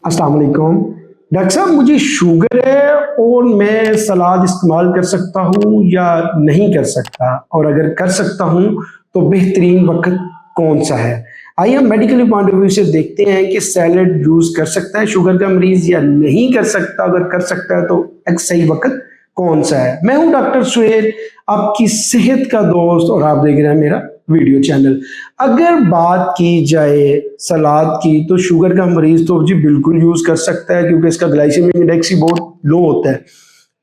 अस्सलाम वालेकुम। डॉक्टर साहब, मुझे शुगर है और मैं सलाद इस्तेमाल कर सकता हूँ या नहीं कर सकता? और अगर कर सकता हूँ तो बेहतरीन वक़्त कौन-सा है? आइए हम मेडिकल पॉइंट ऑफ व्यू से देखते हैं कि सैलेड यूज़ कर सकता है शुगर का मरीज़ या नहीं कर सकता? अगर कर सकता है तो एक सही वक़्त कौन-सा है? मैं हूँ डॉक्टर सुहेल, आपकी सेहत का दोस्त, और आप देख रहे हैं मेरा वीडियो चैनल। अगर बात की जाए सलाद की, तो शुगर का मरीज़ तो जी बिल्कुल यूज़ कर सकता है, क्योंकि इसका ग्लाइसेमिक इंडेक्स ही बहुत लो होता है।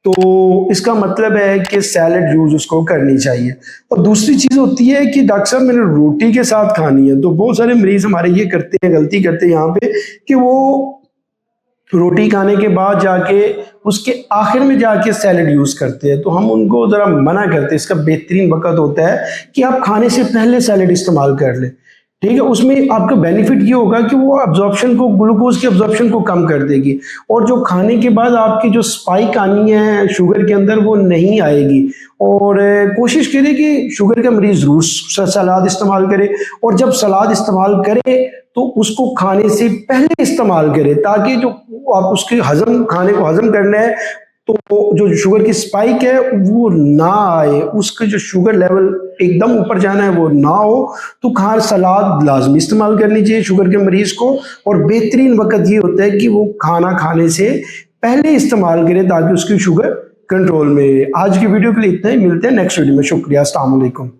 तो इसका मतलब है कि सैलेड यूज़ उसको करनी चाहिए। और दूसरी चीज़ होती है कि डॉक्टर साहब मैंने रोटी के साथ खानी है, तो बहुत सारे मरीज़ हमारे ये करते हैं, गलती करते हैं यहाँ पे कि वो रोटी खाने के बाद जाके उसके आखिर में जाके सैलेड यूज़ करते हैं। तो हम उनको ज़रा मना करते हैं। इसका बेहतरीन वक़्त होता है कि आप खाने से पहले सैलेड इस्तेमाल कर लें। ठीक है? उसमें आपका बेनिफिट ये होगा कि वो अब्ज़ॉर्प्शन को, ग्लूकोज़ के अब्ज़ॉर्प्शन को कम कर देगी, और जो खाने के बाद आपकी जो स्पाइक आनी है शुगर के अंदर, वो नहीं आएगी। और कोशिश करें कि शुगर का मरीज़ ज़रूर सलाद इस्तेमाल करे, और जब सलाद इस्तेमाल करे तो उसको खाने से पहले इस्तेमाल करें, ताकि जो आप उसके हज़म, खाने को हज़म करना है, तो जो शुगर की स्पाइक है वो ना आए, उसका जो शुगर लेवल एकदम ऊपर जाना है वो ना हो। तो खार सलाद लाज़मी इस्तेमाल करनी चाहिए शुगर के मरीज़ को, और बेहतरीन वक़्त ये होता है कि वो खाना खाने से पहले इस्तेमाल करें, ताकि उसकी शुगर कंट्रोल में रहे। आज की वीडियो के लिए इतना ही, मिलते हैं नेक्स्ट वीडियो में। शुक्रिया, अस्सलाम वालेकुम।